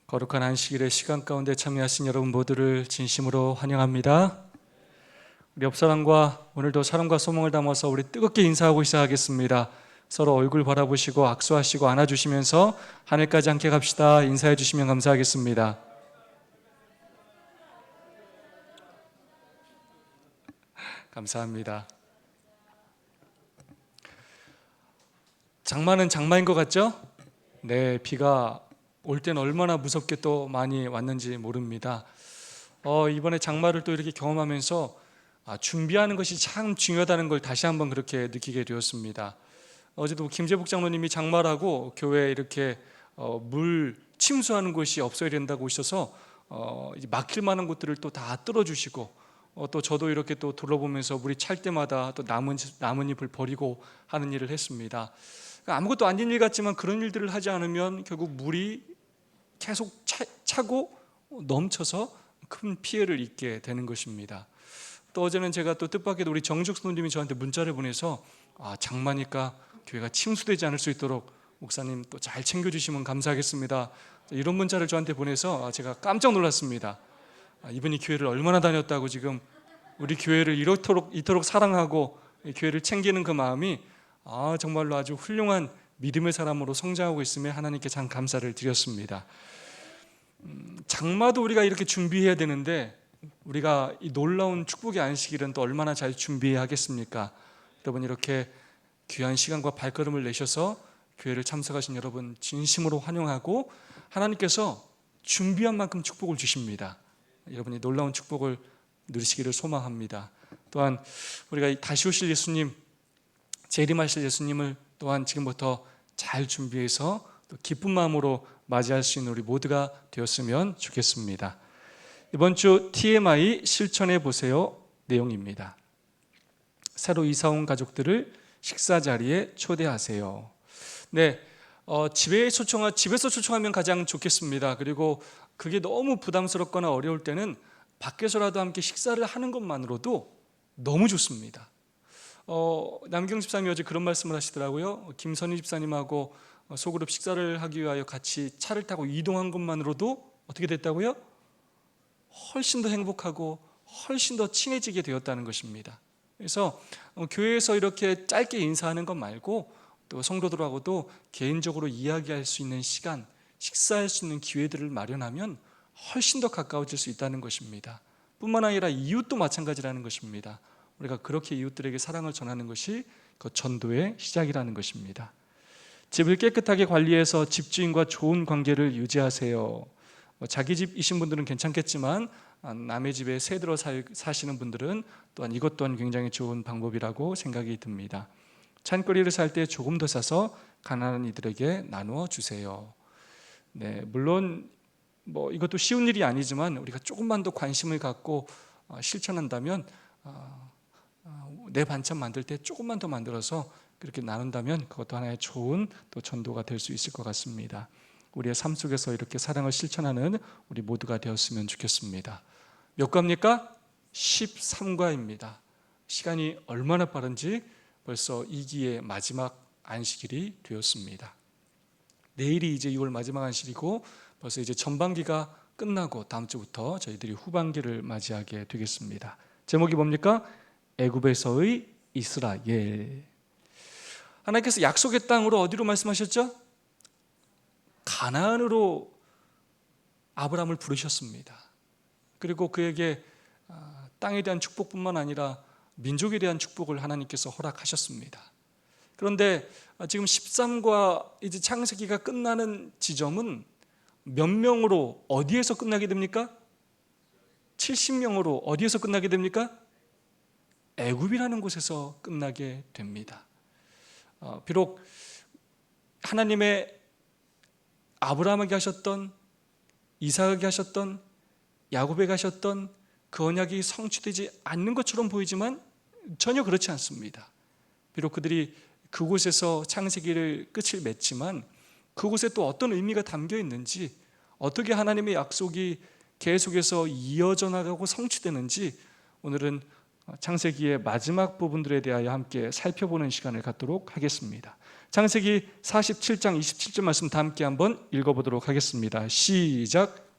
거룩한 안식일의 시간 가운데 참여하신 여러분 모두를 진심으로 환영합니다. 우리 옆사람과 오늘도 사랑과 소망을 담아서 우리 뜨겁게 인사하고 시작하겠습니다. 서로 얼굴 바라보시고 악수하시고 안아주시면서 하늘까지 함께 갑시다. 인사해 주시면 감사하겠습니다. 감사합니다. 장마는 장마인 것 같죠? 네, 비가 올 때는 얼마나 무섭게 또 많이 왔는지 모릅니다. 이번에 장마를 또 이렇게 경험하면서 준비하는 것이 참 중요하다는 걸 다시 한번 그렇게 느끼게 되었습니다. 어제도 김재복 장로님이 장마라고 교회에 이렇게 물 침수하는 곳이 없어야 된다고 오셔서 이제 막힐 만한 곳들을 또 다 뚫어주시고 또 저도 이렇게 또 둘러보면서 물이 찰 때마다 또 나뭇잎을 버리고 하는 일을 했습니다. 아무것도 아닌 일 같지만 그런 일들을 하지 않으면 결국 물이 계속 차고 넘쳐서 큰 피해를 입게 되는 것입니다. 또 어제는 제가 또 뜻밖에도 우리 정juk 선생님이 저한테 문자를 보내서 장마니까 교회가 침수되지 않을 수 있도록 목사님 또 잘 챙겨주시면 감사하겠습니다, 이런 문자를 저한테 보내서 제가 깜짝 놀랐습니다. 이분이 교회를 얼마나 다녔다고 지금 우리 교회를 이토록 사랑하고 교회를 챙기는 그 마음이 정말로 아주 훌륭한 믿음의 사람으로 성장하고 있음에 하나님께 참 감사를 드렸습니다. 장마도 우리가 이렇게 준비해야 되는데 우리가 이 놀라운 축복의 안식일은 또 얼마나 잘 준비해야 하겠습니까? 여러분, 이렇게 귀한 시간과 발걸음을 내셔서 교회를 참석하신 여러분 진심으로 환영하고 하나님께서 준비한 만큼 축복을 주십니다. 여러분이 놀라운 축복을 누리시기를 소망합니다. 또한 우리가 다시 오실 예수님, 재림하실 예수님을 또한 지금부터 잘 준비해서 또 기쁜 마음으로 맞이할 수 있는 우리 모두가 되었으면 좋겠습니다. 이번 주 TMI 실천해 보세요 내용입니다. 새로 이사 온 가족들을 식사 자리에 초대하세요. 네, 집에서 초청하면 가장 좋겠습니다. 그리고 그게 너무 부담스럽거나 어려울 때는 밖에서라도 함께 식사를 하는 것만으로도 너무 좋습니다. 남경 집사님이 어제 그런 말씀을 하시더라고요. 김선희 집사님하고 소그룹 식사를 하기 위하여 같이 차를 타고 이동한 것만으로도 어떻게 됐다고요? 훨씬 더 행복하고 훨씬 더 친해지게 되었다는 것입니다. 그래서 교회에서 이렇게 짧게 인사하는 것 말고 또 성도들하고도 개인적으로 이야기할 수 있는 시간, 식사할 수 있는 기회들을 마련하면 훨씬 더 가까워질 수 있다는 것입니다. 뿐만 아니라 이웃도 마찬가지라는 것입니다. 우리가 그렇게 이웃들에게 사랑을 전하는 것이 그 전도의 시작이라는 것입니다. 집을 깨끗하게 관리해서 집주인과 좋은 관계를 유지하세요. 자기 집이신 분들은 괜찮겠지만 남의 집에 새 들어 사시는 분들은 또한 이것 또한 굉장히 좋은 방법이라고 생각이 듭니다. 찬거리를 살 때 조금 더 사서 가난한 이들에게 나누어 주세요. 네, 물론 이것도 쉬운 일이 아니지만 우리가 조금만 더 관심을 갖고 실천한다면 내 반찬 만들 때 조금만 더 만들어서 그렇게 나눈다면 그것도 하나의 좋은 또 전도가 될 수 있을 것 같습니다. 우리의 삶 속에서 이렇게 사랑을 실천하는 우리 모두가 되었으면 좋겠습니다. 몇 과입니까? 13과입니다. 시간이 얼마나 빠른지 벌써 2기의 마지막 안식일이 되었습니다. 내일이 이제 6월 마지막 안식이고 벌써 이제 전반기가 끝나고 다음 주부터 저희들이 후반기를 맞이하게 되겠습니다. 제목이 뭡니까? 애굽에서의 이스라엘. 하나님께서 약속의 땅으로 어디로 말씀하셨죠? 가나안으로 아브라함을 부르셨습니다. 그리고 그에게 땅에 대한 축복뿐만 아니라 민족에 대한 축복을 하나님께서 허락하셨습니다. 그런데 지금 13과 이제 창세기가 끝나는 지점은 몇 명으로 어디에서 끝나게 됩니까? 70명으로 어디에서 끝나게 됩니까? 애굽이라는 곳에서 끝나게 됩니다. 비록 하나님의 아브라함에게 하셨던, 이삭에게 하셨던, 야곱에게 하셨던 그 언약이 성취되지 않는 것처럼 보이지만 전혀 그렇지 않습니다. 비록 그들이 그곳에서 창세기를 끝을 맺지만 그곳에 또 어떤 의미가 담겨 있는지, 어떻게 하나님의 약속이 계속해서 이어져 나가고 성취되는지 오늘은 창세기의 마지막 부분들에 대하여 함께 살펴보는 시간을 갖도록 하겠습니다. 창세기 47장 27절 말씀 다 함께 한번 읽어보도록 하겠습니다. 시작.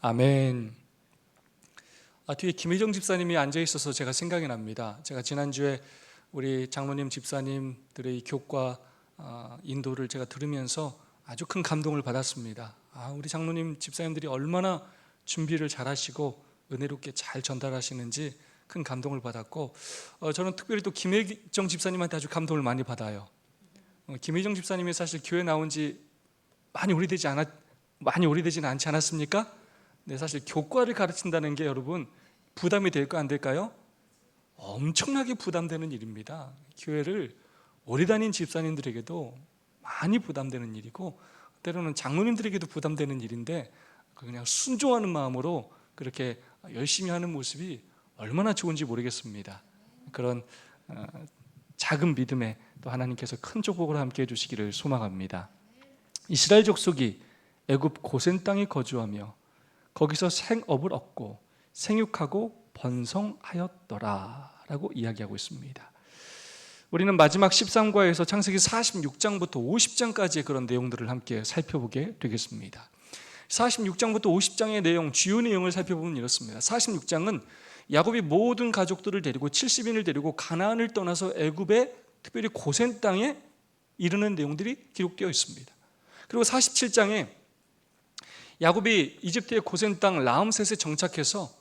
아멘. 뒤에 김혜정 집사님이 앉아 있어서 제가 생각이 납니다. 제가 지난주에 우리 장로님 집사님들의 교과 인도를 제가 들으면서 아주 큰 감동을 받았습니다. 우리 장로님 집사님들이 얼마나 준비를 잘 하시고 은혜롭게 잘 전달하시는지 큰 감동을 받았고, 저는 특별히 또 김혜정 집사님한테 아주 감동을 많이 받아요. 김혜정 집사님이 사실 교회 나온 지 많이 오래되지는 않지 않았습니까? 네, 사실 교과를 가르친다는 게 여러분 부담이 될까 안 될까요? 엄청나게 부담되는 일입니다. 교회를 오래 다닌 집사님들에게도 많이 부담되는 일이고, 때로는 장로님들에게도 부담되는 일인데, 그냥 순종하는 마음으로 그렇게 열심히 하는 모습이 얼마나 좋은지 모르겠습니다. 그런 작은 믿음에 또 하나님께서 큰 축복을 함께 해주시기를 소망합니다. 이스라엘 족속이 애굽 고센 땅에 거주하며 거기서 생업을 얻고 생육하고 번성하였더라 라고 이야기하고 있습니다. 우리는 마지막 13과에서 창세기 46장부터 50장까지의 그런 내용들을 함께 살펴보게 되겠습니다. 46장부터 50장의 내용, 주요 내용을 살펴보면 이렇습니다. 46장은 야곱이 모든 가족들을 데리고 70인을 데리고 가나안을 떠나서 애굽의 특별히 고센 땅에 이르는 내용들이 기록되어 있습니다. 그리고 47장에 야곱이 이집트의 고센 땅 라암셋에 정착해서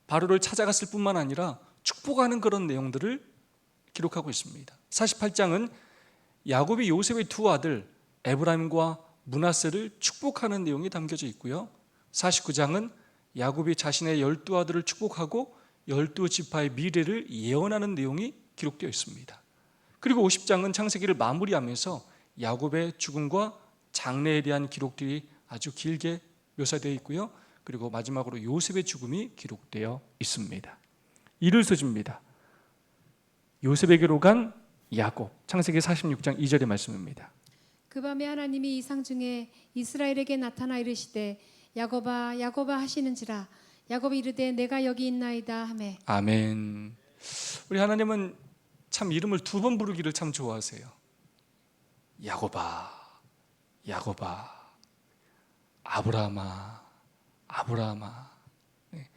바로를 찾아갔을 뿐만 아니라 축복하는 그런 내용들을 기록하고 있습니다. 48장은 야곱이 요셉의 두 아들 에브라임과 므낫세를 축복하는 내용이 담겨져 있고요. 49장은 야곱이 자신의 12아들을 축복하고 12지파의 미래를 예언하는 내용이 기록되어 있습니다. 그리고 50장은 창세기를 마무리하면서 야곱의 죽음과 장래에 대한 기록들이 아주 길게 묘사되어 있고요. 그리고 마지막으로 요셉의 죽음이 기록되어 있습니다. 이를 써줍니다. 요셉에게로 간 야곱, 창세기 46장 2절의 말씀입니다. 그 밤에 하나님이 이상 중에 이스라엘에게 나타나 이르시되 야곱아 야곱아 하시는지라. 야곱이 이르되 내가 여기 있나이다 하매. 아멘. 우리 하나님은 참 이름을 두 번 부르기를 참 좋아하세요. 야곱아 야곱아, 아브라함아 아브라함아. 네.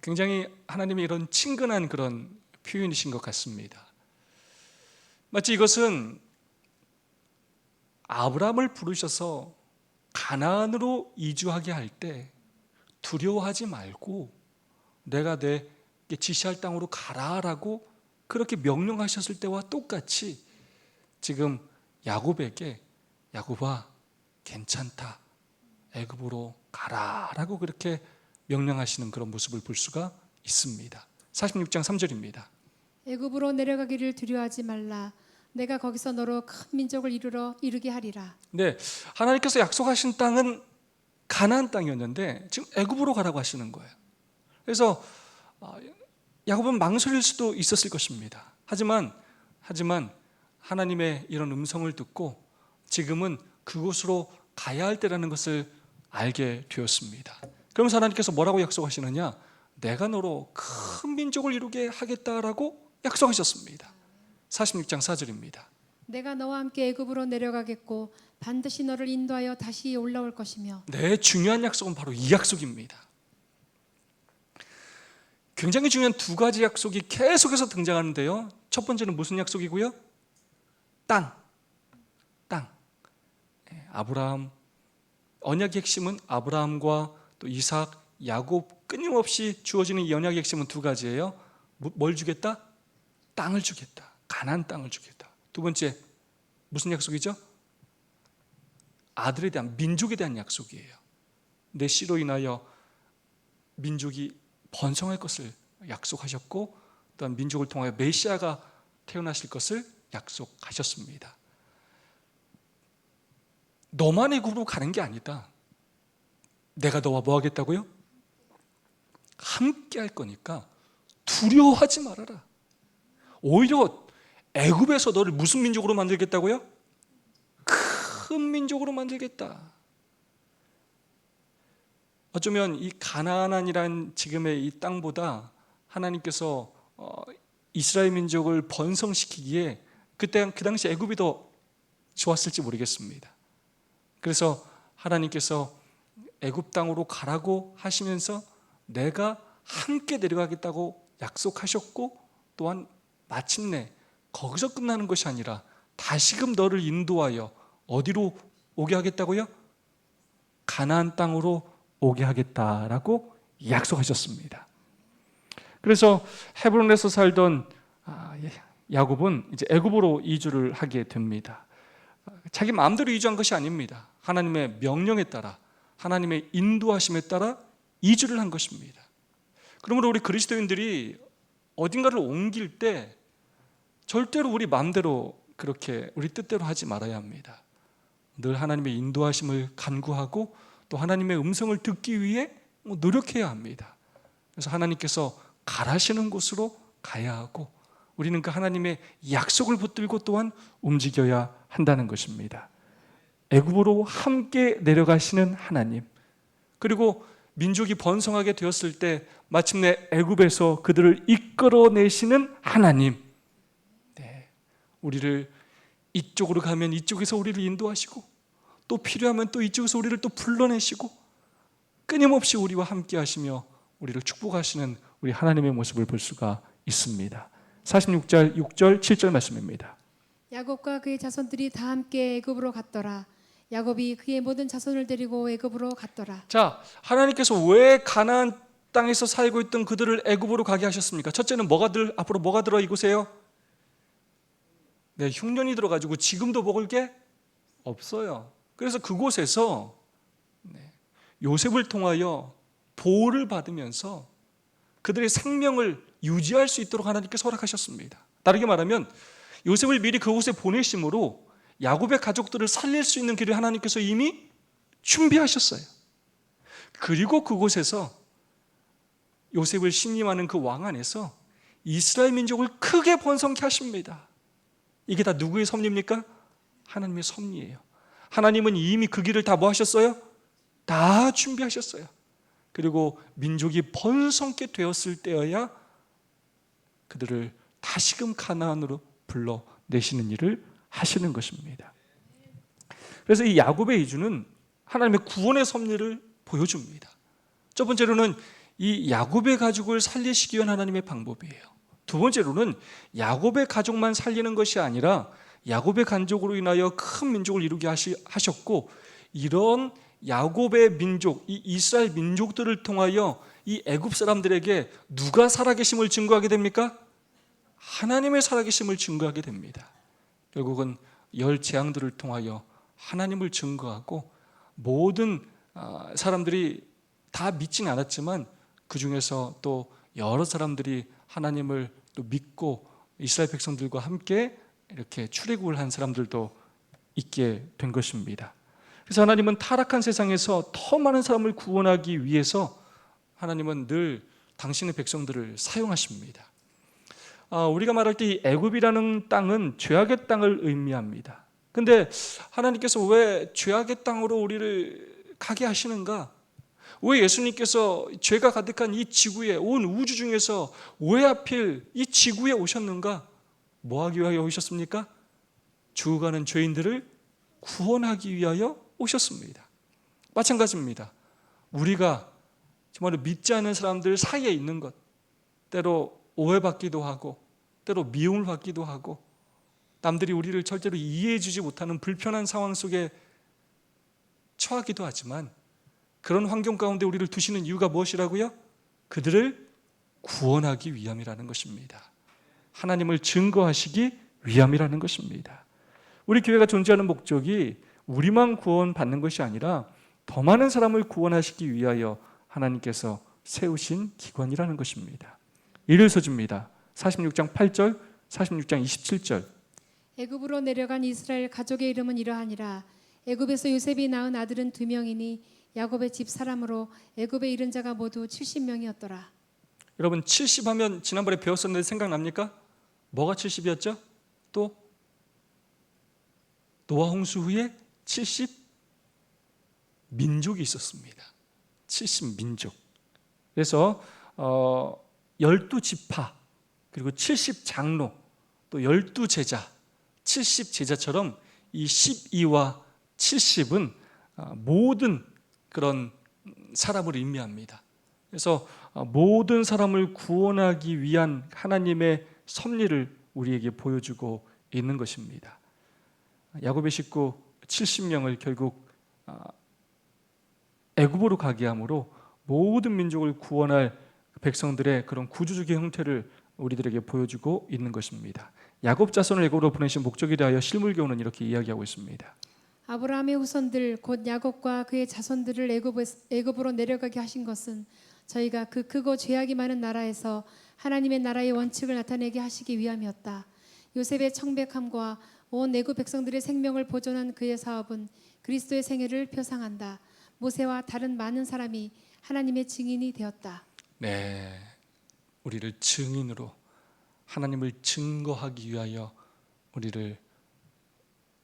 굉장히 하나님의 이런 친근한 그런 표현이신 것 같습니다. 마치 이것은 아브라함을 부르셔서 가나안으로 이주하게 할 때 두려워하지 말고 내가 내게 지시할 땅으로 가라라고 그렇게 명령하셨을 때와 똑같이 지금 야곱에게 야곱아 괜찮다, 애굽으로 가라라고 그렇게 명령하시는 그런 모습을 볼 수가 있습니다. 46장 3절입니다. 애굽으로 내려가기를 두려워하지 말라. 내가 거기서 너로 큰 민족을 이루게 하리라. 네, 하나님께서 약속하신 땅은 가나안 땅이었는데 지금 애굽으로 가라고 하시는 거예요. 그래서 야곱은 망설일 수도 있었을 것입니다. 하지만 하나님의 이런 음성을 듣고 지금은 그곳으로 가야 할 때라는 것을 알게 되었습니다. 그러면서 하나님께서 뭐라고 약속하시느냐? 내가 너로 큰 민족을 이루게 하겠다라고 약속하셨습니다. 46장 4절입니다. 내가 너와 함께 애굽으로 내려가겠고 반드시 너를 인도하여 다시 올라올 것이며. 네, 중요한 약속은 바로 이 약속입니다. 굉장히 중요한 두 가지 약속이 계속해서 등장하는데요. 첫 번째는 무슨 약속이고요? 땅. 아브라함, 언약의 핵심은 아브라함과 또 이삭, 야곱 끊임없이 주어지는 이 언약의 핵심은 두 가지예요. 뭘 주겠다? 땅을 주겠다. 가나안 땅을 주겠다. 두 번째 무슨 약속이죠? 아들에 대한, 민족에 대한 약속이에요. 내 씨로 인하여 민족이 번성할 것을 약속하셨고 또한 민족을 통하여 메시아가 태어나실 것을 약속하셨습니다. 너만 애굽으로 가는 게 아니다. 내가 너와 뭐 하겠다고요? 함께 할 거니까 두려워하지 말아라. 오히려 애굽에서 너를 무슨 민족으로 만들겠다고요? 큰 민족으로 만들겠다. 어쩌면 이 가나안이란 지금의 이 땅보다 하나님께서 이스라엘 민족을 번성시키기에 그때 그 당시 애굽이 더 좋았을지 모르겠습니다. 그래서 하나님께서 애굽 땅으로 가라고 하시면서 내가 함께 내려가겠다고 약속하셨고, 또한 마침내 거기서 끝나는 것이 아니라 다시금 너를 인도하여 어디로 오게 하겠다고요? 가나안 땅으로 오게 하겠다라고 약속하셨습니다. 그래서 헤브론에서 살던 야곱은 이제 애굽으로 이주를 하게 됩니다. 자기 마음대로 이주한 것이 아닙니다. 하나님의 명령에 따라, 하나님의 인도하심에 따라 이주를 한 것입니다. 그러므로 우리 그리스도인들이 어딘가를 옮길 때 절대로 우리 마음대로 그렇게 우리 뜻대로 하지 말아야 합니다. 늘 하나님의 인도하심을 간구하고 또 하나님의 음성을 듣기 위해 노력해야 합니다. 그래서 하나님께서 가라시는 곳으로 가야 하고, 우리는 그 하나님의 약속을 붙들고 또한 움직여야 한다는 것입니다. 애굽으로 함께 내려가시는 하나님, 그리고 민족이 번성하게 되었을 때 마침내 애굽에서 그들을 이끌어내시는 하나님, 우리를 이쪽으로 가면 이쪽에서 우리를 인도하시고, 또 필요하면 또 이쪽에서 우리를 또 불러내시고, 끊임없이 우리와 함께 하시며 우리를 축복하시는 우리 하나님의 모습을 볼 수가 있습니다. 46절, 6절, 7절 말씀입니다. 야곱과 그의 자손들이 다 함께 애굽으로 갔더라. 야곱이 그의 모든 자손을 데리고 애굽으로 갔더라. 자, 하나님께서 왜 가나안 땅에서 살고 있던 그들을 애굽으로 가게 하셨습니까? 첫째는 앞으로 뭐가 들어 이곳에요? 네, 흉년이 들어가지고 지금도 먹을 게 없어요. 그래서 그곳에서 요셉을 통하여 보호를 받으면서 그들의 생명을 유지할 수 있도록 하나님께서 허락하셨습니다. 다르게 말하면 요셉을 미리 그곳에 보내심으로 야곱의 가족들을 살릴 수 있는 길을 하나님께서 이미 준비하셨어요. 그리고 그곳에서 요셉을 신임하는 그 왕 안에서 이스라엘 민족을 크게 번성케 하십니다. 이게 다 누구의 섭리입니까? 하나님의 섭리예요. 하나님은 이미 그 길을 다 뭐 하셨어요? 다 준비하셨어요. 그리고 민족이 번성케 되었을 때여야 그들을 다시금 가나안으로 불러내시는 일을 하시는 것입니다. 그래서 이 야곱의 이주는 하나님의 구원의 섭리를 보여줍니다. 첫 번째로는 이 야곱의 가족을 살리시기 위한 하나님의 방법이에요. 두 번째로는 야곱의 가족만 살리는 것이 아니라 야곱의 간족으로 인하여 큰 민족을 이루게 하셨고, 이런 야곱의 민족, 이 이스라엘 민족들을 통하여 이 애굽 사람들에게 누가 살아계심을 증거하게 됩니까? 하나님의 살아계심을 증거하게 됩니다. 결국은 10 재앙들을 통하여 하나님을 증거하고, 모든 사람들이 다 믿지는 않았지만 그 중에서 또 여러 사람들이 하나님을 또 믿고 이스라엘 백성들과 함께 이렇게 출애굽을 한 사람들도 있게 된 것입니다. 그래서 하나님은 타락한 세상에서 더 많은 사람을 구원하기 위해서 하나님은 늘 당신의 백성들을 사용하십니다. 우리가 말할 때 이 애굽이라는 땅은 죄악의 땅을 의미합니다. 근데 하나님께서 왜 죄악의 땅으로 우리를 가게 하시는가? 왜 예수님께서 죄가 가득한 이 지구에, 온 우주 중에서 왜 하필 이 지구에 오셨는가? 뭐 하기 위하여 오셨습니까? 죽어가는 죄인들을 구원하기 위하여 오셨습니다. 마찬가지입니다. 우리가 정말 믿지 않는 사람들 사이에 있는 것, 때로 오해받기도 하고 때로 미움을 받기도 하고 남들이 우리를 절대로 이해해 주지 못하는 불편한 상황 속에 처하기도 하지만, 그런 환경 가운데 우리를 두시는 이유가 무엇이라고요? 그들을 구원하기 위함이라는 것입니다. 하나님을 증거하시기 위함이라는 것입니다. 우리 교회가 존재하는 목적이 우리만 구원받는 것이 아니라 더 많은 사람을 구원하시기 위하여 하나님께서 세우신 기관이라는 것입니다. 이를 써줍니다. 46장 8절, 46장 27절. 애굽으로 내려간 이스라엘 가족의 이름은 이러하니라. 애굽에서 요셉이 낳은 아들은 2명이니 야곱의 집 사람으로 애굽에 이른 자가 모두 70명이었더라. 여러분 70 하면 지난번에 배웠었는데 생각납니까? 뭐가 70이었죠? 또 노아 홍수 후에 70 민족이 있었습니다. 70민족. 그래서 12지파 그리고 70장로 또 12제자 70제자처럼 이 12와 70은 모든 그런 사람을 의미합니다. 그래서 모든 사람을 구원하기 위한 하나님의 섭리를 우리에게 보여주고 있는 것입니다. 야곱의 식구 70명을 결국 애굽으로 가게 함으로 모든 민족을 구원할 백성들의 그런 구주적인 형태를 우리들에게 보여주고 있는 것입니다. 야곱 자손을 애굽으로 보내신 목적에 대하여 실물교훈은 이렇게 이야기하고 있습니다. 아브라함의 후손들 곧 야곱과 그의 자손들을 애굽으로 내려가게 하신 것은 저희가 그 크고 죄악이 많은 나라에서 하나님의 나라의 원칙을 나타내게 하시기 위함이었다. 요셉의 청백함과 온 애굽 백성들의 생명을 보존한 그의 사업은 그리스도의 생애를 표상한다. 모세와 다른 많은 사람이 하나님의 증인이 되었다. 네, 우리를 증인으로 하나님을 증거하기 위하여 우리를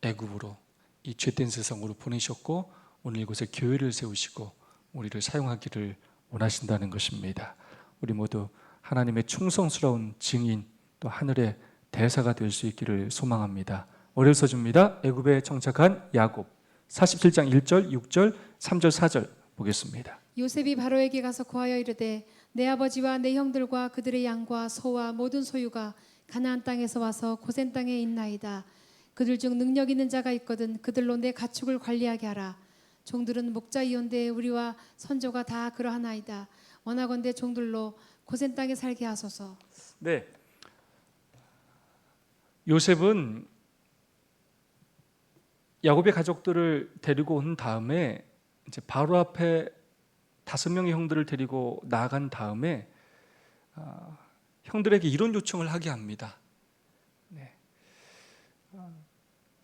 애굽으로 이 죄된 세상으로 보내셨고 오늘 이곳에 교회를 세우시고 우리를 사용하기를 원하신다는 것입니다. 우리 모두 하나님의 충성스러운 증인 또 하늘의 대사가 될 수 있기를 소망합니다. 어려서 줍니다. 애굽에 정착한 야곱 47장 1절, 6절, 3절, 4절 보겠습니다. 요셉이 바로에게 가서 고하여 이르되 내 아버지와 내 형들과 그들의 양과 소와 모든 소유가 가나안 땅에서 와서 고센 땅에 있나이다. 그들 중 능력 있는 자가 있거든 그들로 내 가축을 관리하게 하라. 종들은 목자이온데 우리와 선조가 다 그러하나이다. 원하건대 종들로 고센 땅에 살게 하소서. 네, 요셉은 야곱의 가족들을 데리고 온 다음에 이제 바로 앞에 5명의 형들을 데리고 나간 다음에 형들에게 이런 요청을 하게 합니다. 네.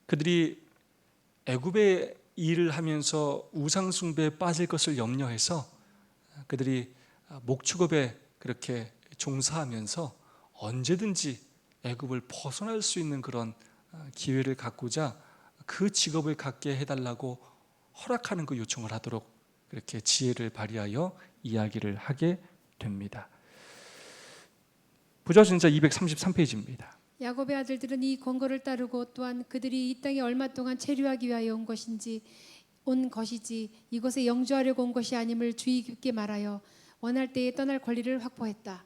그들이 애굽의 일을 하면서 우상 숭배에 빠질 것을 염려해서 그들이 목축업에 그렇게 종사하면서 언제든지 애굽을 벗어날 수 있는 그런 기회를 갖고자 그 직업을 갖게 해달라고 허락하는 그 요청을 하도록 그렇게 지혜를 발휘하여 이야기를 하게 됩니다. 부자전자 233페이지입니다. 야곱의 아들들은 이 권고를 따르고 또한 그들이 이 땅에 얼마 동안 체류하기 위하여 온 것이지 이곳에 영주하려고 온 것이 아님을 주의 깊게 말하여 원할 때에 떠날 권리를 확보했다.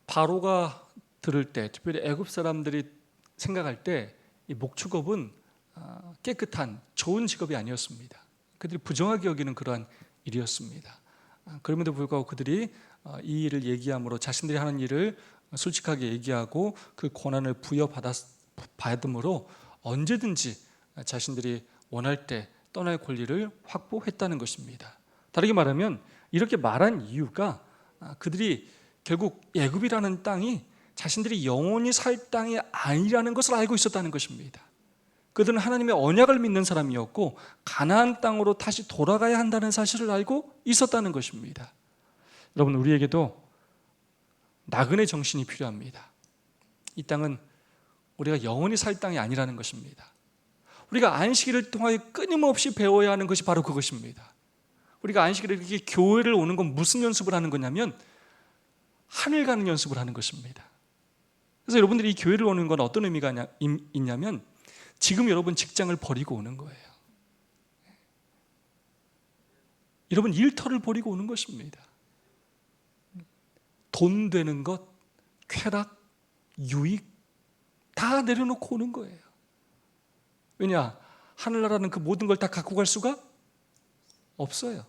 바로가 들을 때, 특별히 애굽 사람들이 생각할 때 이 목축업은 깨끗한 좋은 직업이 아니었습니다. 그들이 부정하게 여기는 그러한 일이었습니다. 그럼에도 불구하고 그들이 이 일을 얘기함으로 자신들이 하는 일을 솔직하게 얘기하고 그 권한을 부여받음으로 언제든지 자신들이 원할 때 떠날 권리를 확보했다는 것입니다. 다르게 말하면 이렇게 말한 이유가 그들이 결국 애굽이라는 땅이 자신들이 영원히 살 땅이 아니라는 것을 알고 있었다는 것입니다. 그들은 하나님의 언약을 믿는 사람이었고 가나안 땅으로 다시 돌아가야 한다는 사실을 알고 있었다는 것입니다. 여러분, 우리에게도 나그네 정신이 필요합니다. 이 땅은 우리가 영원히 살 땅이 아니라는 것입니다. 우리가 안식일을 통하여 끊임없이 배워야 하는 것이 바로 그것입니다. 우리가 안식일에 이렇게 교회를 오는 건 무슨 연습을 하는 거냐면 하늘 가는 연습을 하는 것입니다. 그래서 여러분들이 이 교회를 오는 건 어떤 의미가 있냐면 지금 여러분 직장을 버리고 오는 거예요. 여러분 일터를 버리고 오는 것입니다. 돈 되는 것, 쾌락, 유익 다 내려놓고 오는 거예요. 왜냐? 하늘나라는 그 모든 걸 다 갖고 갈 수가 없어요.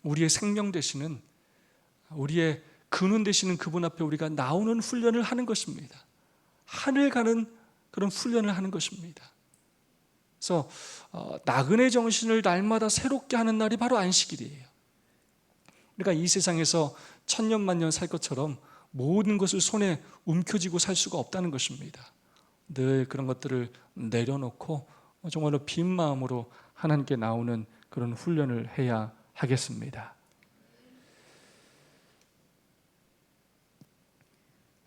우리의 생명 되시는, 우리의 근원 되시는 그분 앞에 우리가 나오는 훈련을 하는 것입니다. 하늘 가는 그런 훈련을 하는 것입니다. 그래서 나그네 정신을 날마다 새롭게 하는 날이 바로 안식일이에요. 그러니까 이 세상에서 천년만년 살 것처럼 모든 것을 손에 움켜쥐고 살 수가 없다는 것입니다. 늘 그런 것들을 내려놓고 정말로 빈 마음으로 하나님께 나오는 그런 훈련을 해야 하겠습니다.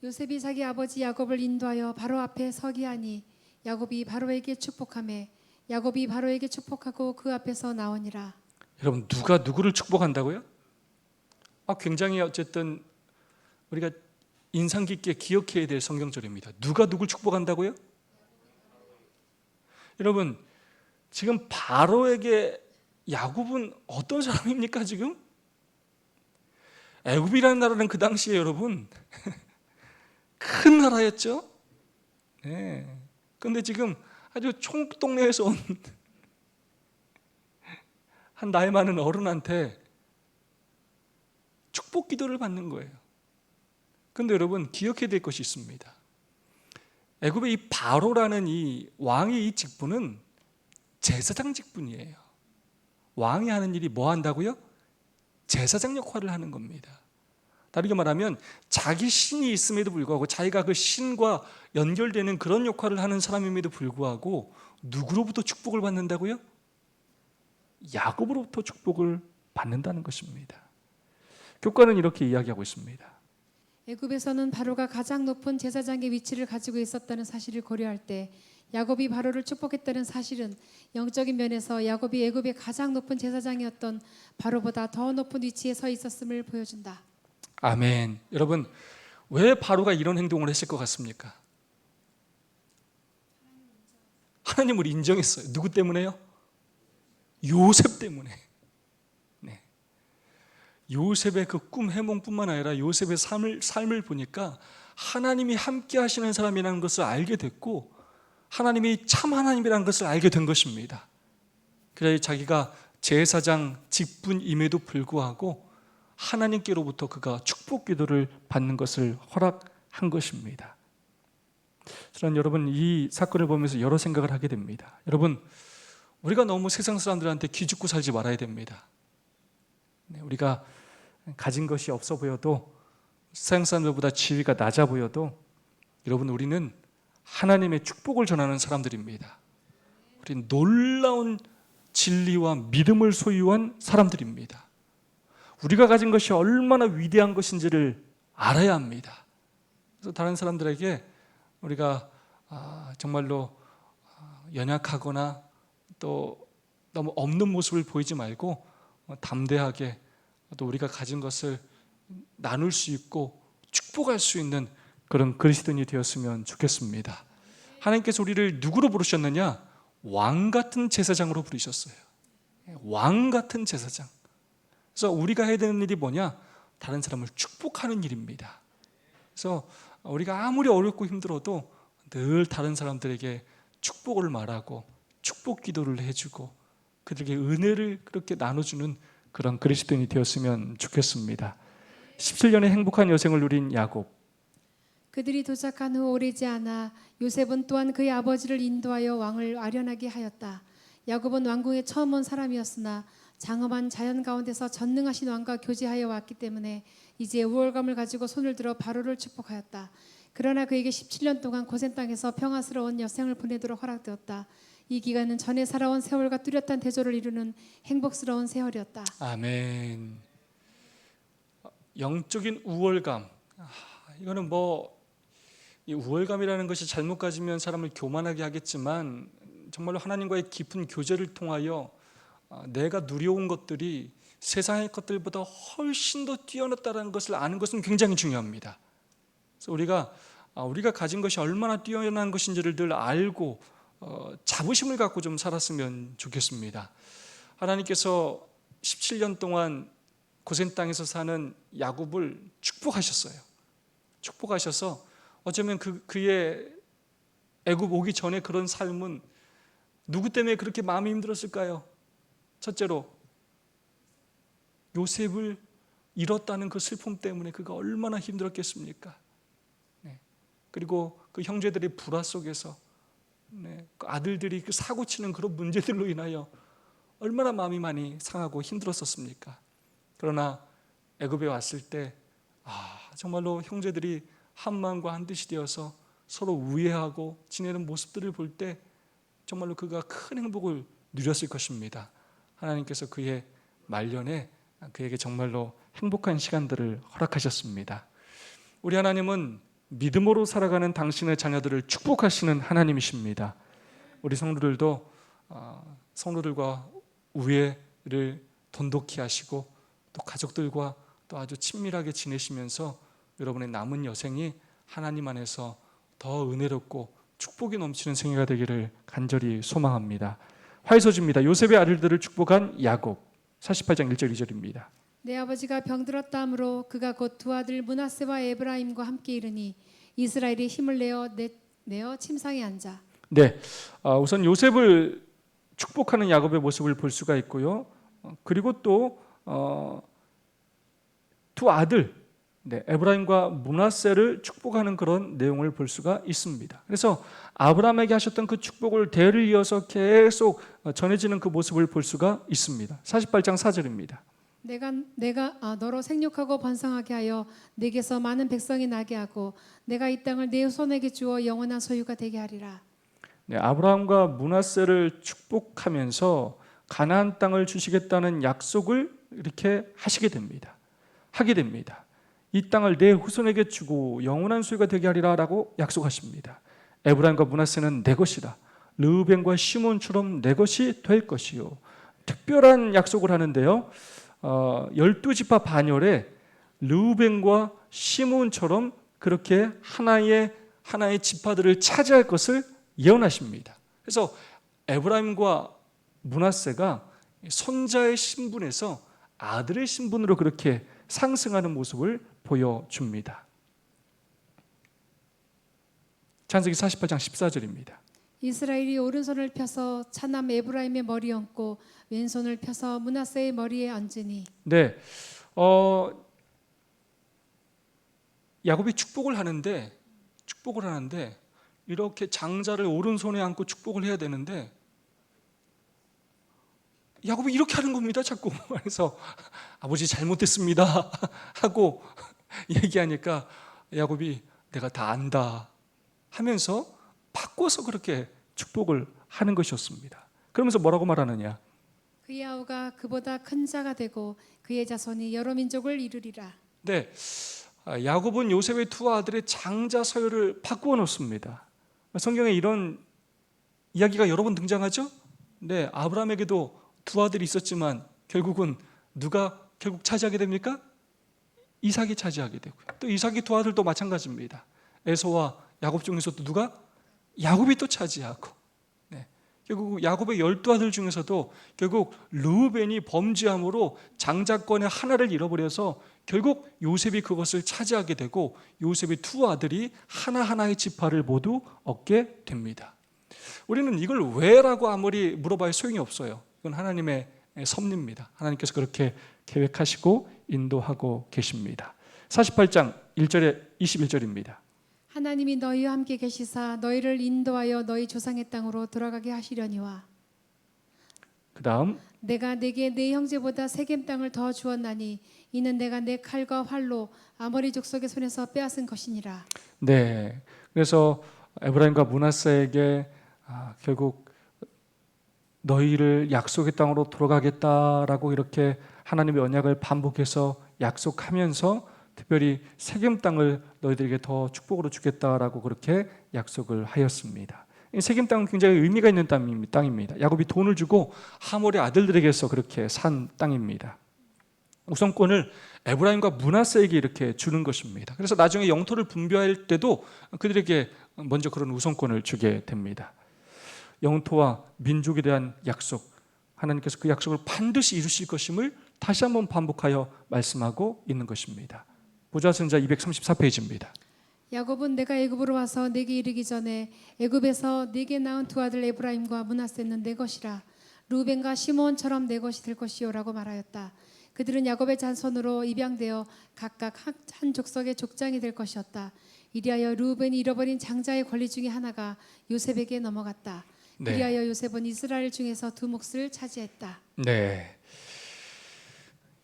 요셉이 자기 아버지 야곱을 인도하여 바로 앞에 서게 하니 야곱이 바로에게 축복하매 야곱이 바로에게 축복하고 그 앞에서 나오니라. 여러분, 누가 누구를 축복한다고요? 굉장히 어쨌든 우리가 인상 깊게 기억해야 될 성경절입니다. 누가 누굴 축복한다고요? 여러분, 지금 바로에게 야곱은 어떤 사람입니까 지금? 애굽이라는 나라는 그 당시에 여러분 큰 나라였죠. 네. 근데 지금 아주 총동네에서 온 한 나이 많은 어른한테 축복 기도를 받는 거예요. 근데 여러분, 기억해야 될 것이 있습니다. 애굽의 이 바로라는 이 왕의 이 직분은 제사장 직분이에요. 왕이 하는 일이 뭐 한다고요? 제사장 역할을 하는 겁니다. 다르게 말하면 자기 신이 있음에도 불구하고 자기가 그 신과 연결되는 그런 역할을 하는 사람임에도 불구하고 누구로부터 축복을 받는다고요? 야곱으로부터 축복을 받는다는 것입니다. 교과는 이렇게 이야기하고 있습니다. 애굽에서는 바로가 가장 높은 제사장의 위치를 가지고 있었다는 사실을 고려할 때 야곱이 바로를 축복했다는 사실은 영적인 면에서 야곱이 애굽의 가장 높은 제사장이었던 바로보다 더 높은 위치에 서 있었음을 보여준다. 아멘. 여러분, 왜 바로가 이런 행동을 했을 것 같습니까? 하나님을 인정했어요. 누구 때문에요? 요셉 때문에. 네. 요셉의 그 꿈 해몽뿐만 아니라 요셉의 삶을 보니까 하나님이 함께 하시는 사람이라는 것을 알게 됐고 하나님이 참 하나님이라는 것을 알게 된 것입니다. 그래야 자기가 제사장 직분임에도 불구하고 하나님께로부터 그가 축복 기도를 받는 것을 허락한 것입니다. 저는 여러분, 이 사건을 보면서 여러 생각을 하게 됩니다. 여러분, 우리가 너무 세상 사람들한테 기죽고 살지 말아야 됩니다. 우리가 가진 것이 없어 보여도 세상 사람들보다 지위가 낮아 보여도 여러분, 우리는 하나님의 축복을 전하는 사람들입니다. 우리는 놀라운 진리와 믿음을 소유한 사람들입니다. 우리가 가진 것이 얼마나 위대한 것인지를 알아야 합니다. 그래서 다른 사람들에게 우리가 정말로 연약하거나 또 너무 없는 모습을 보이지 말고 담대하게 또 우리가 가진 것을 나눌 수 있고 축복할 수 있는 그런 그리스도인이 되었으면 좋겠습니다. 하나님께서 우리를 누구로 부르셨느냐? 왕 같은 제사장으로 부르셨어요. 왕 같은 제사장. 그래서 우리가 해야 되는 일이 뭐냐? 다른 사람을 축복하는 일입니다. 그래서 우리가 아무리 어렵고 힘들어도 늘 다른 사람들에게 축복을 말하고 축복 기도를 해주고 그들에게 은혜를 그렇게 나눠주는 그런 그리스도인이 되었으면 좋겠습니다. 17년의 행복한 여생을 누린 야곱. 그들이 도착한 후 오래지 않아 요셉은 또한 그의 아버지를 인도하여 왕을 아련하게 하였다. 야곱은 왕궁에 처음 온 사람이었으나 장엄한 자연 가운데서 전능하신 왕과 교제하여 왔기 때문에 이제 우월감을 가지고 손을 들어 바로를 축복하였다. 그러나 그에게 17년 동안 고센 땅에서 평화스러운 여생을 보내도록 허락되었다. 이 기간은 전에 살아온 세월과 뚜렷한 대조를 이루는 행복스러운 세월이었다. 아멘. 영적인 우월감. 이거는 이 우월감이라는 것이 잘못 가지면 사람을 교만하게 하겠지만 정말로 하나님과의 깊은 교제를 통하여 내가 누려온 것들이 세상의 것들보다 훨씬 더 뛰어났다는 것을 아는 것은 굉장히 중요합니다. 그래서 우리가 가진 것이 얼마나 뛰어난 것인지를 늘 알고 자부심을 갖고 좀 살았으면 좋겠습니다. 하나님께서 17년 동안 고센 땅에서 사는 야곱을 축복하셨어요. 축복하셔서 어쩌면 그의 애굽 오기 전에 그런 삶은 누구 때문에 그렇게 마음이 힘들었을까요? 첫째로 요셉을 잃었다는 그 슬픔 때문에 그가 얼마나 힘들었겠습니까? 네. 그리고 그 형제들의 불화 속에서 그 아들들이 그 사고치는 그런 문제들로 인하여 얼마나 마음이 많이 상하고 힘들었었습니까? 그러나 애굽에 왔을 때 정말로 형제들이 한 마음과 한 뜻이 되어서 서로 우애하고 지내는 모습들을 볼 때 정말로 그가 큰 행복을 누렸을 것입니다. 하나님께서 그의 말년에 그에게 정말로 행복한 시간들을 허락하셨습니다. 우리 하나님은 믿음으로 살아가는 당신의 자녀들을 축복하시는 하나님이십니다. 우리 성도들도 성도들과 우애를 돈독히 하시고 또 가족들과 또 아주 친밀하게 지내시면서 여러분의 남은 여생이 하나님 안에서 더 은혜롭고 축복이 넘치는 생애가 되기를 간절히 소망합니다. 화이서주입니다. 요셉의 아들들을 축복한 야곱 48장 1절 2절입니다. 내 아버지가 병들었다 하므로 그가 곧 두 아들 므낫세와 에브라임과 함께 이르니 이스라엘이 힘을 내어 침상에 앉아. 네, 우선 요셉을 축복하는 야곱의 모습을 볼 수가 있고요. 그리고 또 두 아들 에브라임과 므낫세를 축복하는 그런 내용을 볼 수가 있습니다. 그래서 아브라함에게 하셨던 그 축복을 대를 이어서 계속 전해지는 그 모습을 볼 수가 있습니다. 48장 4절입니다. 내가 너로 생육하고 번성하게 하여 내게서 많은 백성이 나게 하고 내가 이 땅을 내 손에게 주어 영원한 소유가 되게 하리라. 네, 아브라함과 므낫세를 축복하면서 가나안 땅을 주시겠다는 약속을 이렇게 하게 됩니다. 이 땅을 내 후손에게 주고 영원한 소유가 되게 하리라라고 약속하십니다. 에브라임과 므낫세는 내 것이다. 르우벤과 시몬처럼 내 것이 될 것이요. 특별한 약속을 하는데요. 12지파 반열에 르우벤과 시몬처럼 그렇게 하나의 지파들을 차지할 것을 예언하십니다. 그래서 에브라임과 므낫세가 손자의 신분에서 아들의 신분으로 그렇게 상승하는 모습을 보여줍니다. 창세기 48장 14절입니다. 이스라엘이 오른손을 펴서 차남 에브라임의 머리에 얹고 왼손을 펴서 므낫세의 머리에 얹으니. 네, 야곱이 축복을 하는데 이렇게 장자를 오른손에 안고 축복을 해야 되는데 야곱이 이렇게 하는 겁니다. 자꾸. 그래서 아버지 잘못됐습니다 하고 얘기하니까 야곱이 내가 다 안다 하면서 바꿔서 그렇게 축복을 하는 것이었습니다. 그러면서 뭐라고 말하느냐? 그의 아우가 그보다 큰 자가 되고 그의 자손이 여러 민족을 이루리라. 네, 야곱은 요셉의 두 아들의 장자 서열을 바꾸어 놓습니다. 성경에 이런 이야기가 여러 번 등장하죠. 네, 아브라함에게도 두 아들이 있었지만 결국은 누가 결국 차지하게 됩니까? 이삭이 차지하게 되고요. 또 이삭의 두 아들도 마찬가지입니다. 에서와 야곱 중에서도 누가? 야곱이 또 차지하고. 네. 결국 야곱의 12아들 중에서도 결국 르우벤이 범죄함으로 장자권의 하나를 잃어버려서 결국 요셉이 그것을 차지하게 되고 요셉의 두 아들이 하나하나의 지파를 모두 얻게 됩니다. 우리는 이걸 왜라고 아무리 물어봐야 소용이 없어요. 이건 하나님의 섭리입니다. 하나님께서 그렇게 계획하시고 인도하고 계십니다. 48장 1절에 21절입니다. 하나님이 너희와 함께 계시사 너희를 인도하여 너희 조상의 땅으로 돌아가게 하시려니와 그 다음 내가 내게 내 형제보다 세겜 땅을 더 주었나니 이는 내가 내 칼과 활로 아모리 족속의 손에서 빼앗은 것이니라. 네, 그래서 에브라임과 므낫세에게 결국 너희를 약속의 땅으로 돌아가겠다라고 이렇게 하나님의 언약을 반복해서 약속하면서 특별히 세겜 땅을 너희들에게 더 축복으로 주겠다라고 그렇게 약속을 하였습니다. 이 세겜 땅은 굉장히 의미가 있는 땅입니다. 야곱이 돈을 주고 하몰의 아들들에게서 그렇게 산 땅입니다. 우선권을 에브라임과 므낫세에게 이렇게 주는 것입니다. 그래서 나중에 영토를 분배할 때도 그들에게 먼저 그런 우선권을 주게 됩니다. 영토와 민족에 대한 약속, 하나님께서 그 약속을 반드시 이루실 것임을 다시 한번 반복하여 말씀하고 있는 것입니다. 보좌선자 234페이지입니다. 야곱은 내가 애굽으로 와서 내게 이르기 전에 애굽에서 내게 낳은 두 아들 에브라임과 므낫세는 내 것이라 루벤과 시몬처럼 내 것이 될 것이요라고 말하였다. 그들은 야곱의 자손으로 입양되어 각각 한 족속의 족장이 될 것이었다. 이리하여 루벤이 잃어버린 장자의 권리 중에 하나가 요셉에게 넘어갔다. 네. 그리하여 요셉은 이스라엘 중에서 두 몫을 차지했다. 네,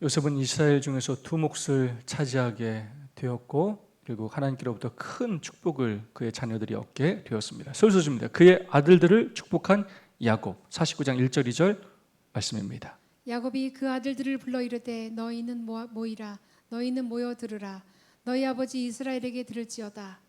요셉은 이스라엘 중에서 두 몫을 차지하게 되었고 결국 하나님께로부터 큰 축복을 그의 자녀들이 얻게 되었습니다. 설수줍니다. 그의 아들들을 축복한 야곱 49장 1절 2절 말씀입니다. 야곱이 그 아들들을 불러 이르되 너희는 모이라 너희는 모여 들으라 너희 아버지 이스라엘에게 들을지어다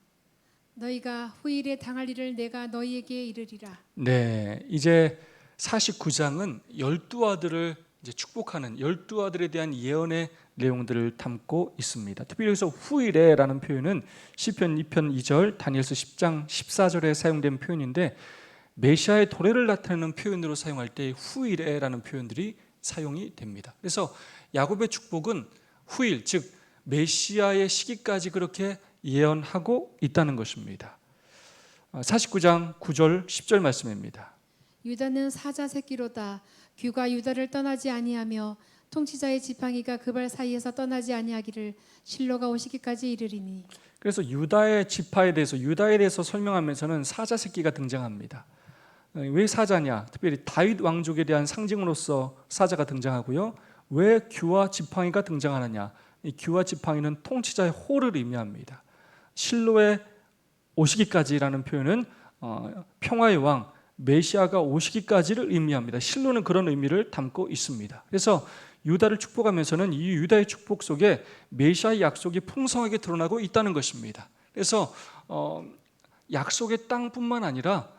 너희가 후일에 당할 일을 내가 너희에게 이르리라. 네, 이제 49장은 12아들을 이제 축복하는 12아들에 대한 예언의 내용들을 담고 있습니다. 특별히 여기서 후일에라는 표현은 시편 2편 2절, 다니엘서 10장 14절에 사용된 표현인데 메시아의 도래를 나타내는 표현으로 사용할 때 후일에라는 표현들이 사용이 됩니다. 그래서 야곱의 축복은 후일, 즉 메시아의 시기까지 그렇게 예언하고 있다는 것입니다. 49장 9절 10절 말씀입니다. 유다는 사자 새끼로다. 귀가 유다를 떠나지 아니하며 통치자의 지팡이가 그 발 사이에서 떠나지 아니하기를 실로가 오시기까지 이르리니. 그래서 유다의 지파에 대해서 설명하면서는 사자 새끼가 등장합니다. 왜 사자냐? 특별히 다윗 왕족에 대한 상징으로서 사자가 등장하고요. 왜 귀와 지팡이가 등장하느냐? 이 귀와 지팡이는 통치자의 호를 의미합니다. 실로에 오시기까지라는 표현은 평화의 왕 메시아가 오시기까지를 의미합니다. 실로는 그런 의미를 담고 있습니다. 그래서 유다를 축복하면서는 이 유다의 축복 속에 메시아의 약속이 풍성하게 드러나고 있다는 것입니다. 그래서 약속의 땅뿐만 아니라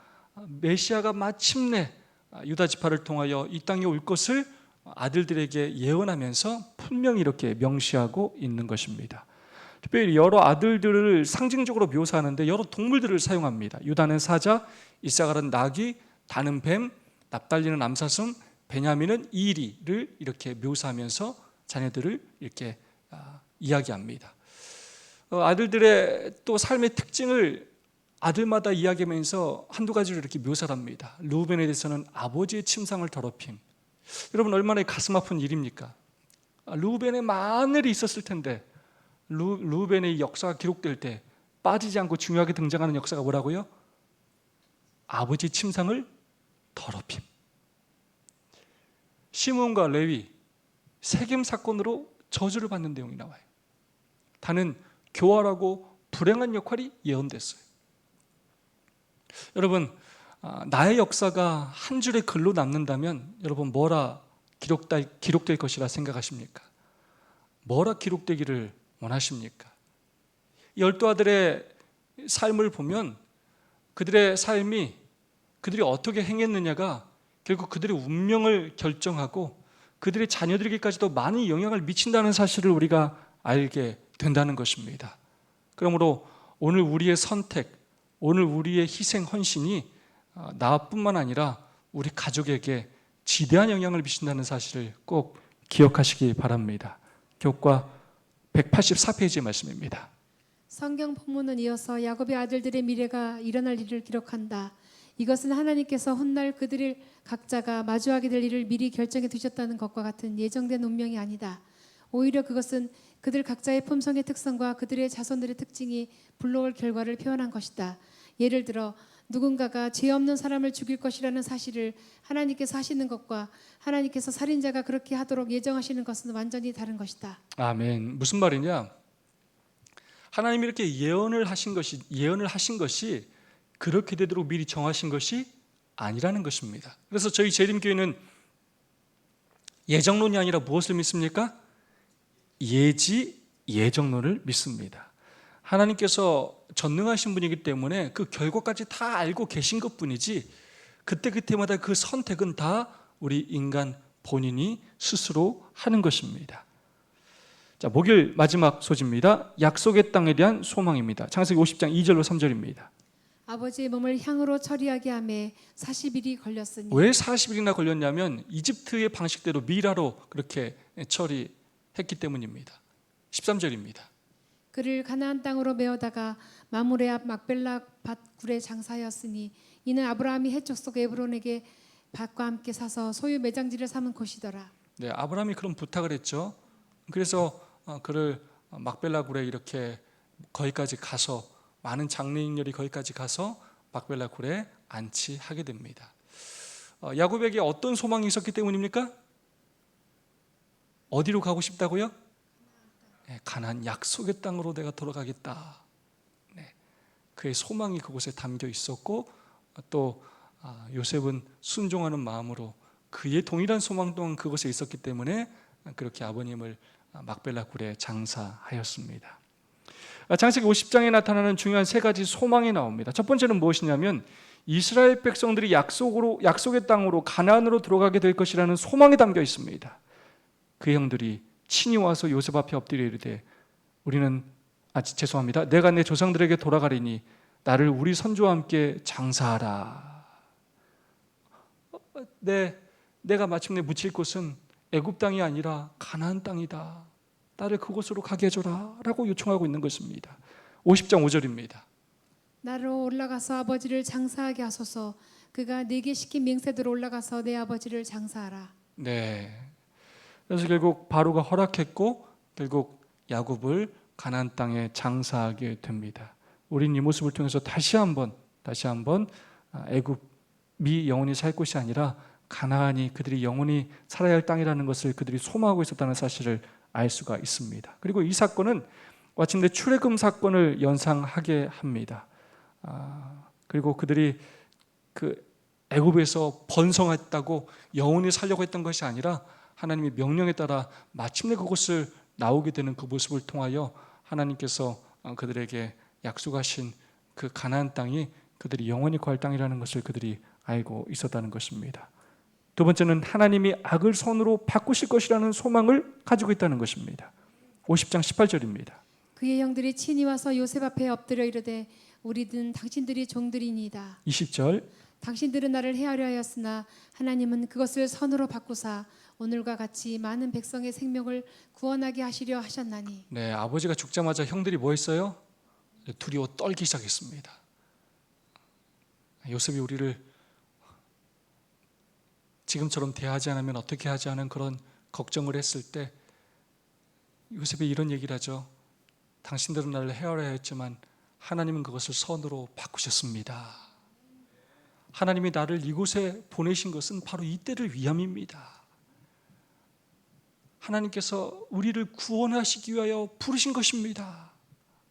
메시아가 마침내 유다 지파를 통하여 이 땅에 올 것을 아들들에게 예언하면서 분명히 이렇게 명시하고 있는 것입니다. 특별히 여러 아들들을 상징적으로 묘사하는데 여러 동물들을 사용합니다. 유다는 사자, 이사갈은 나귀, 단은 뱀, 납달리는 암사슴, 베냐민은 이리를 이렇게 묘사하면서 자녀들을 이렇게 이야기합니다. 아들들의 또 삶의 특징을 아들마다 이야기하면서 한두 가지로 이렇게 묘사합니다. 르우벤에 대해서는 아버지의 침상을 더럽힘. 여러분 얼마나 가슴 아픈 일입니까? 르우벤에 마늘이 있었을 텐데 르우벤의 역사가 기록될 때 빠지지 않고 중요하게 등장하는 역사가 뭐라고요? 아버지 침상을 더럽힘. 시므온과 레위 세겜 사건으로 저주를 받는 내용이 나와요. 다는 교활하고 불행한 역할이 예언됐어요. 여러분 나의 역사가 한 줄의 글로 남는다면 여러분 뭐라 기록될 것이라 생각하십니까? 뭐라 기록되기를 원하십니까? 12아들의 삶을 보면 그들의 삶이 그들이 어떻게 행했느냐가 결국 그들의 운명을 결정하고 그들의 자녀들에게까지도 많은 영향을 미친다는 사실을 우리가 알게 된다는 것입니다. 그러므로 오늘 우리의 선택, 오늘 우리의 희생, 헌신이 나뿐만 아니라 우리 가족에게 지대한 영향을 미친다는 사실을 꼭 기억하시기 바랍니다. 교과 184페이지의 말씀입니다. 성경 본문은 이어서 야곱의 아들들의 미래가 일어날 일을 기록한다. 이것은 하나님께서 훗날 그들을 각자가 마주하게 될 일을 미리 결정해 두셨다는 것과 같은 예정된 운명이 아니다. 오히려 그것은 그들 각자의 품성의 특성과 그들의 자손들의 특징이 불러올 결과를 표현한 것이다. 예를 들어 누군가가 죄 없는 사람을 죽일 것이라는 사실을 하나님께서 하시는 것과 하나님께서 살인자가 그렇게 하도록 예정하시는 것은 완전히 다른 것이다. 아멘. 무슨 말이냐? 하나님이 이렇게 예언을 하신 것이 그렇게 되도록 미리 정하신 것이 아니라는 것입니다. 그래서 저희 재림교회는 예정론이 아니라 무엇을 믿습니까? 예정론을 믿습니다. 하나님께서 전능하신 분이기 때문에 그 결과까지 다 알고 계신 것뿐이지 그때마다 그 선택은 다 우리 인간 본인이 스스로 하는 것입니다. 자, 목요일 마지막 소지입니다. 약속의 땅에 대한 소망입니다. 창세기 50장 2절로 3절입니다. 아버지의 몸을 향으로 처리하게 하매 40일이 걸렸으니. 왜 40일이나 걸렸냐면 이집트의 방식대로 미라로 그렇게 처리했기 때문입니다. 13절입니다. 그를 가나안 땅으로 메어다가 마므레 앞 막벨라 밭굴에 장사하였으니 이는 아브라함이 해족 속 에브론에게 밭과 함께 사서 소유 매장지를 삼은 곳이더라. 네, 아브라함이 그런 부탁을 했죠. 그래서 그를 막벨라 굴에 이렇게 거기까지 가서 많은 장래인들이 거기까지 가서 막벨라 굴에 안치하게 됩니다. 야곱에게 어떤 소망이 있었기 때문입니까? 어디로 가고 싶다고요? 네, 가나안 약속의 땅으로 내가 돌아가겠다. 네, 그의 소망이 그곳에 담겨 있었고 또 요셉은 순종하는 마음으로 그의 동일한 소망 또한 그곳에 있었기 때문에 그렇게 아버님을 막벨라 굴에 장사하였습니다. 창세기 50장에 나타나는 중요한 세 가지 소망이 나옵니다. 첫 번째는 무엇이냐면 이스라엘 백성들이 약속의 땅으로 가나안으로 들어가게 될 것이라는 소망이 담겨 있습니다. 그 형들이 친히 와서 요셉 앞에 엎드려 이르되 우리는 죄송합니다. 내가 내 조상들에게 돌아가리니 나를 우리 선조와 함께 장사하라. 내가 마침내 묻힐 곳은 애굽 땅이 아니라 가나안 땅이다. 나를 그곳으로 가게 해줘라 라고 요청하고 있는 것입니다. 50장 5절입니다. 나로 올라가서 아버지를 장사하게 하소서. 그가 내게 시킨 맹세대로 올라가서 내 아버지를 장사하라. 네. 그래서 결국 바로가 허락했고 결국 야곱을 가나안 땅에 장사하게 됩니다. 우리는 이 모습을 통해서 다시 한번 애굽이 영원히 살 곳이 아니라 가나안이 그들이 영원히 살아야 할 땅이라는 것을 그들이 소망하고 있었다는 사실을 알 수가 있습니다. 그리고 이 사건은 마침내 출애굽 사건을 연상하게 합니다. 그리고 그들이 그 애굽에서 번성했다고 영원히 살려고 했던 것이 아니라 하나님의 명령에 따라 마침내 그곳을 나오게 되는 그 모습을 통하여 하나님께서 그들에게 약속하신 그 가나안 땅이 그들이 영원히 거할 땅이라는 것을 그들이 알고 있었다는 것입니다. 두 번째는 하나님이 악을 선으로 바꾸실 것이라는 소망을 가지고 있다는 것입니다. 50장 18절입니다. 그의 형들이 친히 와서 요셉 앞에 엎드려 이르되 우리는 당신들이 종들이니이다. 20절. 당신들은 나를 해하려 하였으나 하나님은 그것을 선으로 바꾸사 오늘과 같이 많은 백성의 생명을 구원하게 하시려 하셨나니. 네, 아버지가 죽자마자 형들이 뭐 했어요? 두려워 떨기 시작했습니다. 요셉이 우리를 지금처럼 대하지 않으면 어떻게 하지 않은 그런 걱정을 했을 때 요셉이 이런 얘기를 하죠. 당신들은 나를 헤아려야 했지만 하나님은 그것을 선으로 바꾸셨습니다. 하나님이 나를 이곳에 보내신 것은 바로 이때를 위함입니다. 하나님께서 우리를 구원하시기 위하여 부르신 것입니다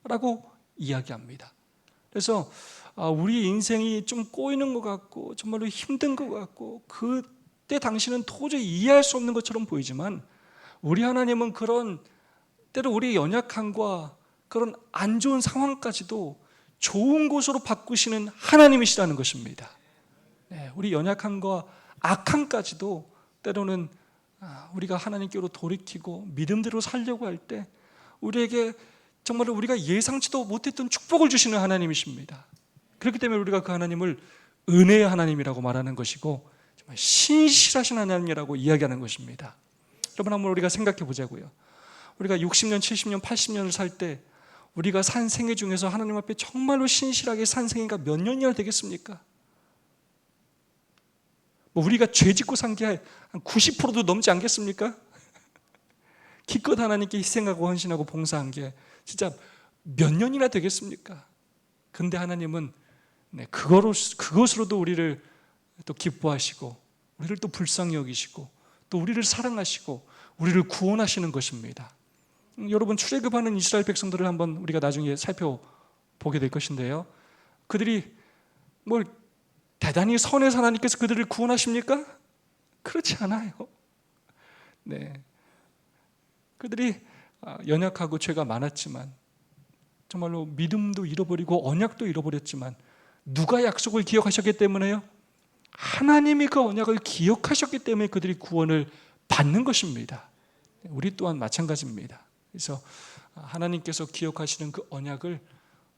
라고 이야기합니다. 그래서 우리 인생이 좀 꼬이는 것 같고 정말로 힘든 것 같고 그때 당시는 도저히 이해할 수 없는 것처럼 보이지만 우리 하나님은 그런 때로 우리의 연약함과 그런 안 좋은 상황까지도 좋은 곳으로 바꾸시는 하나님이시라는 것입니다. 네, 우리 연약함과 악함까지도 때로는 우리가 하나님께로 돌이키고 믿음대로 살려고 할 때 우리에게 정말 우리가 예상치도 못했던 축복을 주시는 하나님이십니다. 그렇기 때문에 우리가 그 하나님을 은혜의 하나님이라고 말하는 것이고 정말 신실하신 하나님이라고 이야기하는 것입니다. 여러분 한번 우리가 생각해 보자고요. 우리가 60년, 70년, 80년을 살 때 우리가 산 생애 중에서 하나님 앞에 정말로 신실하게 산 생애가 몇 년이나 되겠습니까? 우리가 죄 짓고 산 게 한 90%도 넘지 않겠습니까? 기껏 하나님께 희생하고 헌신하고 봉사한 게 진짜 몇 년이나 되겠습니까? 근데 하나님은 그것으로도 우리를 또 기뻐하시고 우리를 또 불쌍히 여기시고 또 우리를 사랑하시고 우리를 구원하시는 것입니다. 여러분 출애굽하는 이스라엘 백성들을 한번 우리가 나중에 살펴보게 될 것인데요. 그들이 대단히 선해서 하나님께서 그들을 구원하십니까? 그렇지 않아요. 네, 그들이 연약하고 죄가 많았지만 정말로 믿음도 잃어버리고 언약도 잃어버렸지만 누가 약속을 기억하셨기 때문에요? 하나님이 그 언약을 기억하셨기 때문에 그들이 구원을 받는 것입니다. 우리 또한 마찬가지입니다. 그래서 하나님께서 기억하시는 그 언약을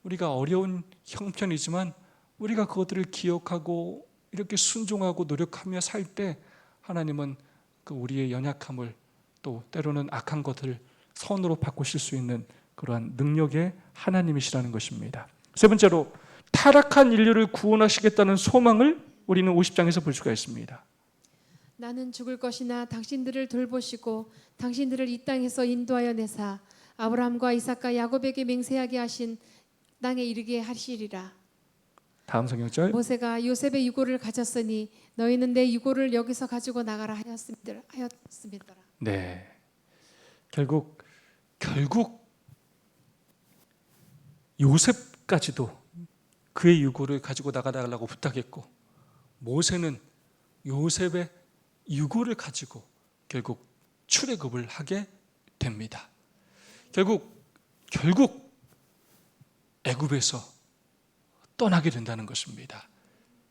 우리가 어려운 형편이지만 우리가 그것들을 기억하고 이렇게 순종하고 노력하며 살 때 하나님은 그 우리의 연약함을 또 때로는 악한 것을 선으로 바꾸실 수 있는 그러한 능력의 하나님이시라는 것입니다. 세 번째로 타락한 인류를 구원하시겠다는 소망을 우리는 50장에서 볼 수가 있습니다. 나는 죽을 것이나 당신들을 돌보시고 당신들을 이 땅에서 인도하여 내사 아브라함과 이삭과 야곱에게 맹세하게 하신 땅에 이르게 하시리라. 다음 성경절. 모세가 요셉의 유고를 가졌으니 너희는 내 유고를 여기서 가지고 나가라 하였습니다. 네, 결국 요셉까지도 그의 유고를 가지고 나가달라고 부탁했고 모세는 요셉의 유고를 가지고 결국 출애굽을 하게 됩니다. 결국 애굽에서 떠나게 된다는 것입니다.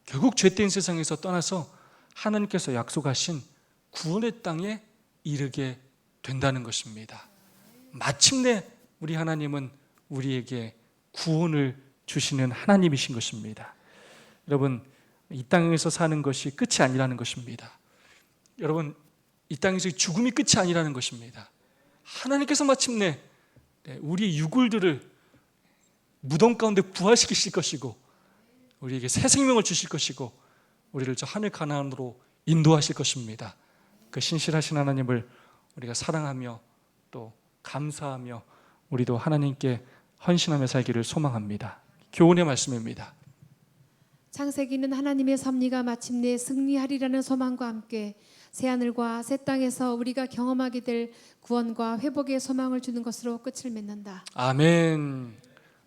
결국 죄된 세상에서 떠나서 하나님께서 약속하신 구원의 땅에 이르게 된다는 것입니다. 마침내 우리 하나님은 우리에게 구원을 주시는 하나님이신 것입니다. 여러분, 이 땅에서 사는 것이 끝이 아니라는 것입니다. 여러분, 이 땅에서 죽음이 끝이 아니라는 것입니다. 하나님께서 마침내 우리 유골들을 무덤 가운데 부활시키실 것이고 우리에게 새 생명을 주실 것이고 우리를 저 하늘 가나안으로 인도하실 것입니다. 그 신실하신 하나님을 우리가 사랑하며 또 감사하며 우리도 하나님께 헌신하며 살기를 소망합니다. 교훈의 말씀입니다. 창세기는 하나님의 섭리가 마침내 승리하리라는 소망과 함께 새하늘과 새 땅에서 우리가 경험하게 될 구원과 회복의 소망을 주는 것으로 끝을 맺는다. 아멘.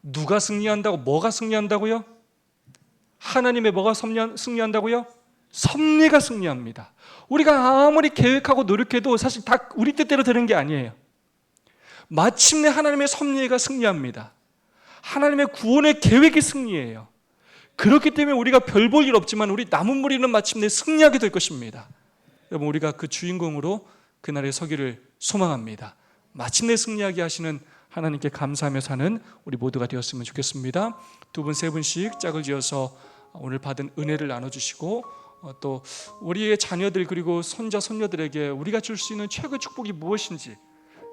누가 승리한다고? 뭐가 승리한다고요? 하나님의 뭐가 승리한다고요? 섭리가 승리합니다. 우리가 아무리 계획하고 노력해도 사실 다 우리 뜻대로 되는 게 아니에요. 마침내 하나님의 섭리가 승리합니다. 하나님의 구원의 계획이 승리해요. 그렇기 때문에 우리가 별 볼 일 없지만 우리 남은 무리는 마침내 승리하게 될 것입니다. 여러분, 우리가 그 주인공으로 그날에 서기를 소망합니다. 마침내 승리하게 하시는 하나님께 감사하며 사는 우리 모두가 되었으면 좋겠습니다. 두 분, 세 분씩 짝을 지어서 오늘 받은 은혜를 나눠주시고 또 우리의 자녀들 그리고 손자, 손녀들에게 우리가 줄 수 있는 최고의 축복이 무엇인지,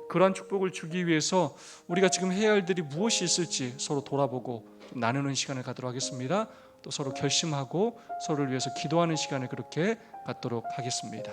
그러한 축복을 주기 위해서 우리가 지금 해야 할 일이 무엇이 있을지 서로 돌아보고 나누는 시간을 갖도록 하겠습니다. 또 서로 결심하고 서로를 위해서 기도하는 시간을 그렇게 갖도록 하겠습니다.